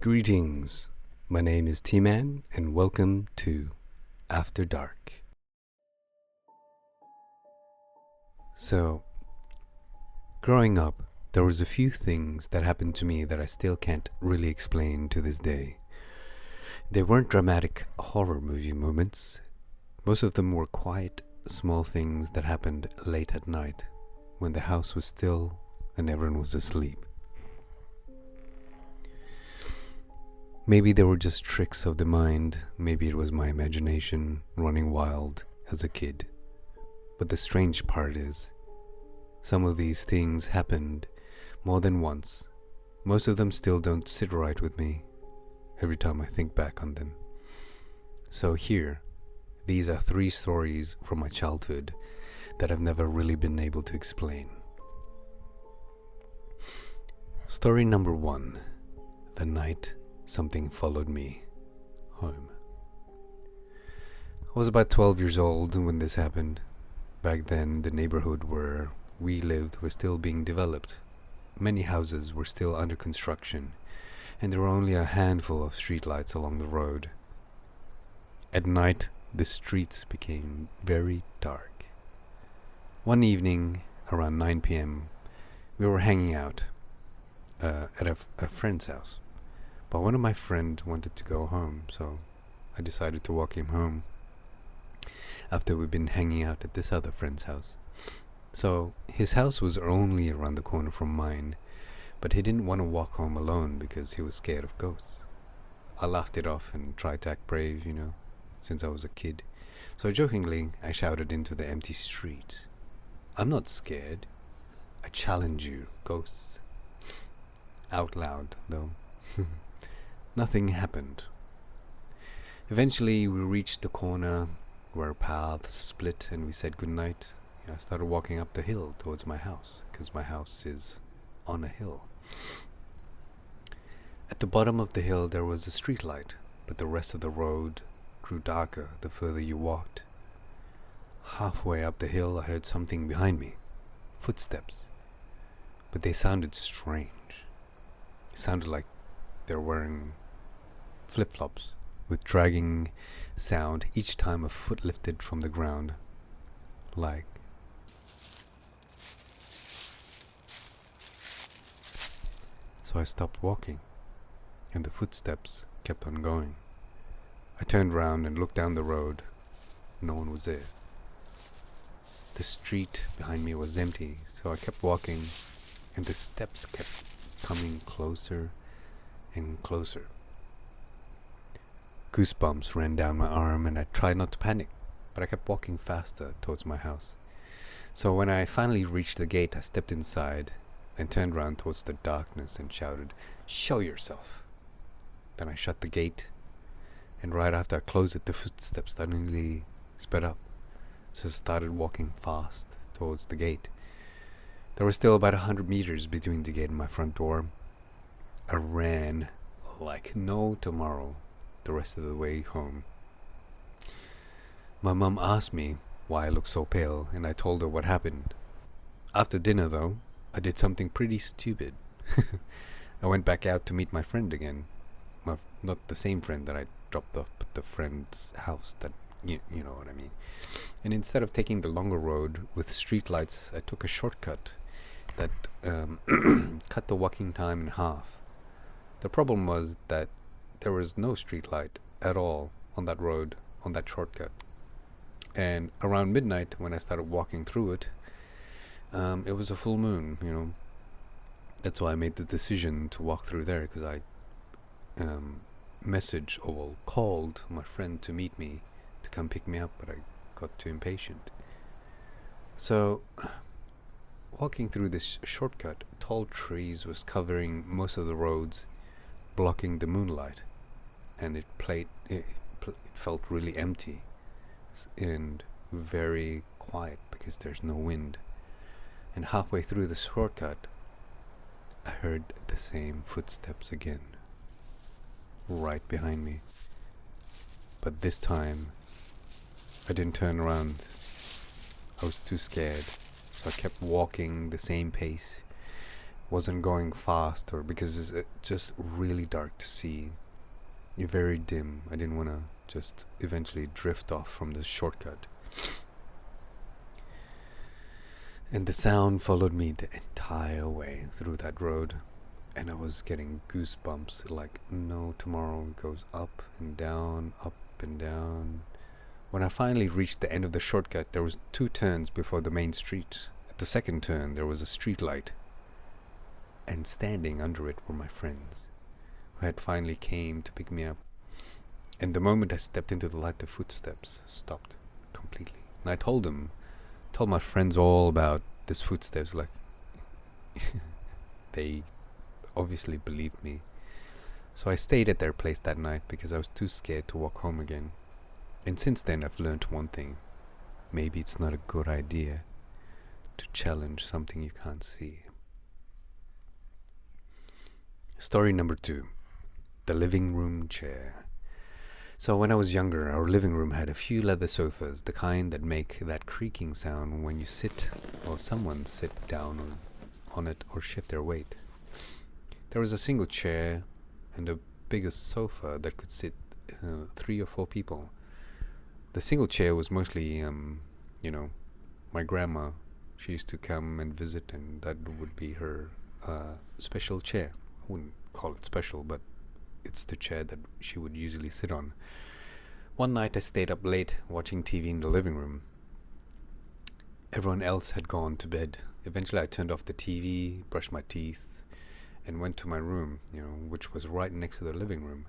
Greetings, my name is T-Man and welcome to After Dark. So, growing up, there was a few things that happened to me that I still can't really explain to this day. They weren't dramatic horror movie moments. Most of them were quiet, small things that happened late at night when the house was still and everyone was asleep. Maybe they were just tricks of the mind, maybe it was my imagination running wild as a kid. But the strange part is, some of these things happened more than once. Most of them still don't sit right with me every time I think back on them. So here, these are 3 stories from my childhood that I've never really been able to explain. Story number 1, the night something followed me home. I was about 12 years old when this happened. Back then, the neighborhood where we lived was still being developed. Many houses were still under construction, and there were only a handful of streetlights along the road. At night, the streets became very dark. One evening, around 9 p.m., we were hanging out at a friend's house. But one of my friends wanted to go home, so I decided to walk him home after we'd been hanging out at this other friend's house. So his house was only around the corner from mine, but he didn't want to walk home alone because he was scared of ghosts. I laughed it off and tried to act brave, since I was a kid. So jokingly, I shouted into the empty street, "I'm not scared. I challenge you, ghosts." Out loud, though. Nothing happened. Eventually, we reached the corner where paths split and we said goodnight. I started walking up the hill towards my house, because my house is on a hill. At the bottom of the hill there was a street light, but the rest of the road grew darker the further you walked. Halfway up the hill I heard something behind me. Footsteps. But they sounded strange. It sounded like they're wearing flip-flops with dragging sound each time a foot lifted from the ground. Like. So I stopped walking, and the footsteps kept on going. I turned round and looked down the road. No one was there. The street behind me was empty, so I kept walking, and the steps kept coming closer and closer. Goosebumps ran down my arm and I tried not to panic, but I kept walking faster towards my house. So when I finally reached the gate, I stepped inside and turned round towards the darkness and shouted, "Show yourself!" Then I shut the gate, and right after I closed it, the footsteps suddenly sped up. So I started walking fast towards the gate. There was still about 100 meters between the gate and my front door. I ran like no tomorrow the rest of the way home. My mum asked me why I looked so pale, and I told her what happened. After dinner, though, I did something pretty stupid. I went back out to meet my friend again. Not the same friend that I dropped off at the friend's house, that you know what I mean. And instead of taking the longer road with streetlights, I took a shortcut that cut the walking time in half. The problem was that there was no street light at all on that road, on that shortcut. And around midnight, when I started walking through it, it was a full moon, That's why I made the decision to walk through there, because I called my friend to meet me, to come pick me up, but I got too impatient. So, walking through this shortcut, tall trees was covering most of the roads, blocking the moonlight, and it felt really empty and very quiet because there's no wind. And halfway through the shortcut, I heard the same footsteps again, right behind me. But this time, I didn't turn around. I was too scared, so I kept walking the same pace, wasn't going fast, or because it's just really dark to see. You're very dim. I didn't want to just eventually drift off from the shortcut. And the sound followed me the entire way through that road. And I was getting goosebumps like no tomorrow. It goes up and down, up and down. When I finally reached the end of the shortcut, there was 2 turns before the main street. At the second turn, there was a street light. And standing under it were my friends, who had finally came to pick me up. And the moment I stepped into the light, the footsteps stopped completely. And I told my friends all about this footsteps, like they obviously believed me. So I stayed at their place that night because I was too scared to walk home again. And since then I've learned one thing. Maybe it's not a good idea to challenge something you can't see. Story number 2. The living room chair. So when I was younger, our living room had a few leather sofas, the kind that make that creaking sound when you sit or someone sit down on it or shift their weight. There was a single chair and a bigger sofa that could sit 3 or 4 people. The single chair was mostly, my grandma. She used to come and visit, and that would be her special chair. I wouldn't call it special, but it's the chair that she would usually sit on. One night I stayed up late watching TV in the living room. Everyone else had gone to bed. Eventually I turned off the TV, brushed my teeth, and went to my room, which was right next to the living room.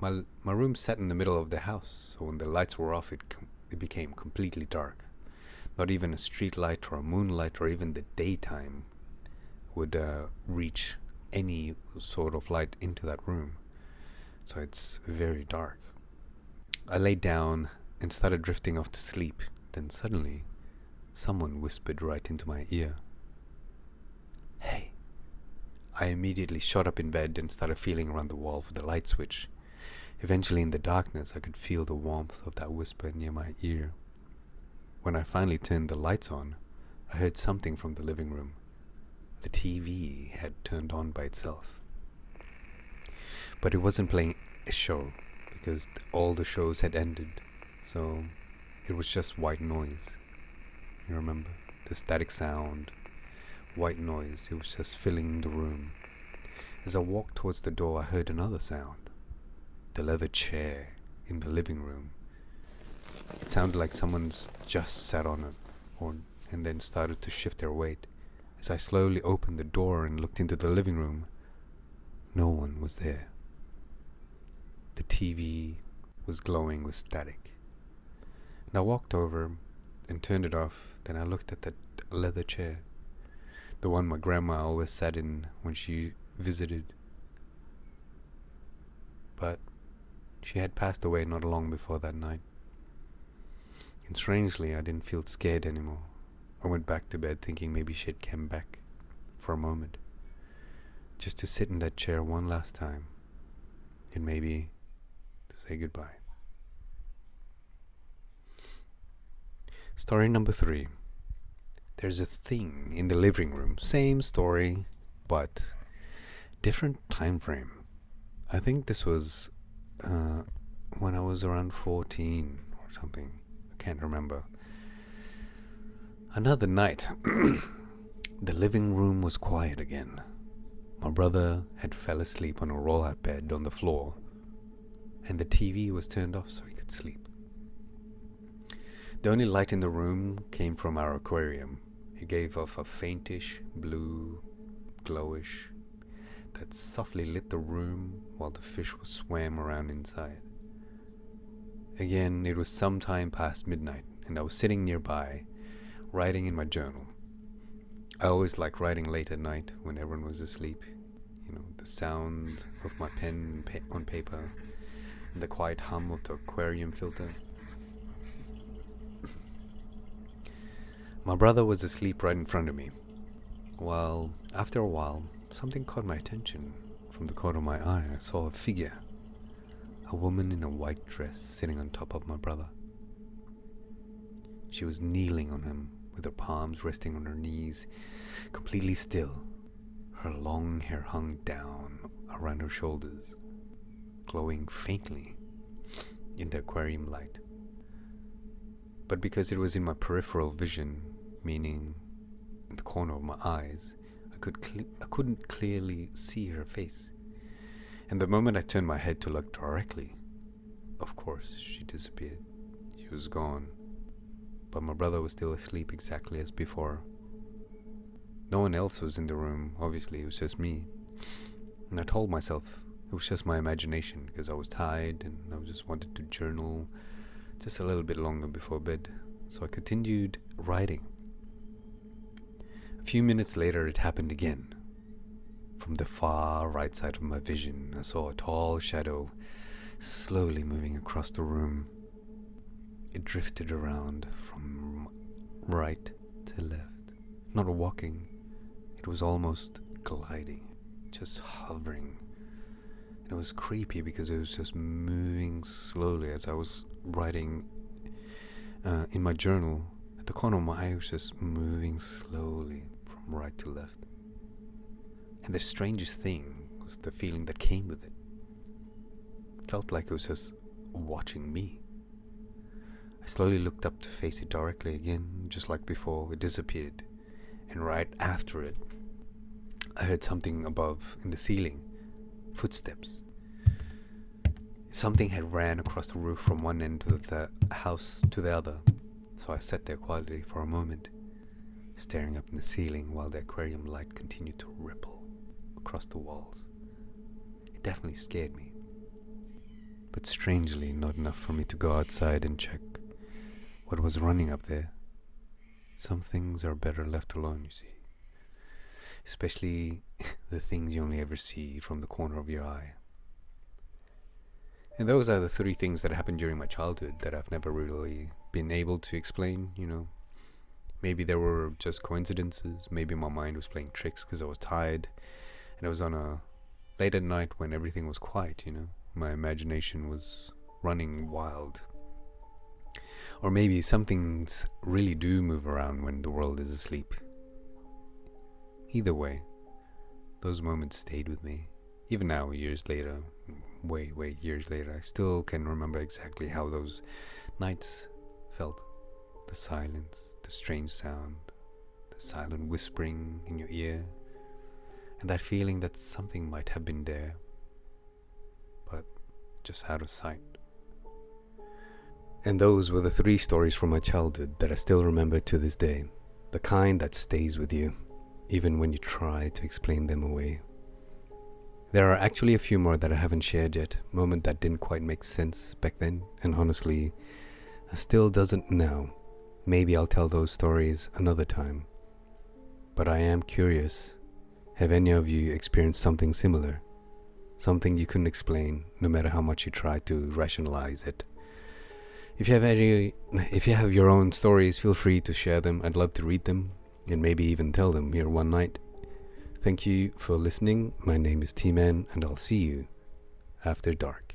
My room sat in the middle of the house, so when the lights were off, it became completely dark. Not even a street light or a moonlight or even the daytime would reach any sort of light into that room. So it's very dark. I laid down and started drifting off to sleep. Then suddenly, someone whispered right into my ear. "Hey." I immediately shot up in bed and started feeling around the wall for the light switch. Eventually, in the darkness, I could feel the warmth of that whisper near my ear. When I finally turned the lights on, I heard something from the living room. The TV had turned on by itself. But it wasn't playing a show, because all the shows had ended, so it was just white noise. You remember? The static sound, white noise, it was just filling the room. As I walked towards the door, I heard another sound. The leather chair in the living room. It sounded like someone's just sat on it, and then started to shift their weight. As I slowly opened the door and looked into the living room, no one was there. The TV was glowing with static. And I walked over and turned it off. Then I looked at that leather chair, the one my grandma always sat in when she visited. But she had passed away not long before that night. And strangely, I didn't feel scared anymore. I went back to bed thinking maybe she'd come back for a moment, just to sit in that chair one last time, and maybe to say goodbye. Story number 3. There's a thing in the living room. Same story, but different time frame. I think this was when I was around 14 or something. I can't remember. Another night, the living room was quiet again. My brother had fell asleep on a roll-out bed on the floor, and the TV was turned off so he could sleep. The only light in the room came from our aquarium. It gave off a faintish blue glowish that softly lit the room while the fish swam around inside. Again, it was some time past midnight, and I was sitting nearby, writing in my journal. I always liked writing late at night when everyone was asleep. The sound of my pen on paper, and the quiet hum of the aquarium filter. My brother was asleep right in front of me. Well, after a while, something caught my attention. From the corner of my eye, I saw a figure. A woman in a white dress sitting on top of my brother. She was kneeling on him with her palms resting on her knees, completely still. Her long hair hung down around her shoulders, glowing faintly in the aquarium light. But because it was in my peripheral vision, meaning in the corner of my eyes, I couldn't clearly see her face. And the moment I turned my head to look directly, of course, she disappeared. She was gone. But my brother was still asleep exactly as before. No one else was in the room, obviously, it was just me. And I told myself it was just my imagination because I was tired and I just wanted to journal just a little bit longer before bed. So I continued writing. A few minutes later, it happened again. From the far right side of my vision, I saw a tall shadow slowly moving across the room. It drifted around from right to left. Not walking, it was almost gliding, just hovering. It was creepy because it was just moving slowly as I was writing in my journal. At the corner of my eye, it was just moving slowly from right to left. And the strangest thing was the feeling that came with it. It felt like it was just watching me. I slowly looked up to face it directly again, just like before. It disappeared. And right after it, I heard something above in the ceiling. Footsteps. Something had ran across the roof from one end of the house to the other. So I sat there quietly for a moment, staring up in the ceiling while the aquarium light continued to ripple across the walls. It definitely scared me. But strangely, not enough for me to go outside and check what was running up there. Some things are better left alone, you see. Especially the things you only ever see from the corner of your eye. And those are the 3 things that happened during my childhood that I've never really been able to explain, you know. Maybe there were just coincidences. Maybe my mind was playing tricks because I was tired. And it was on a late at night when everything was quiet, you know. My imagination was running wild. Or maybe some things really do move around when the world is asleep. Either way, those moments stayed with me. Even now, years later, way years later, I still can remember exactly how those nights felt. The silence, the strange sound, the silent whispering in your ear, and that feeling that something might have been there, but just out of sight. And those were the 3 stories from my childhood that I still remember to this day. The kind that stays with you, even when you try to explain them away. There are actually a few more that I haven't shared yet, moment that didn't quite make sense back then, and honestly, still doesn't now. Maybe I'll tell those stories another time. But I am curious, have any of you experienced something similar? Something you couldn't explain, no matter how much you try to rationalize it? If you have your own stories, feel free to share them. I'd love to read them, and maybe even tell them here one night. Thank you for listening. My name is T-Man, and I'll see you after dark.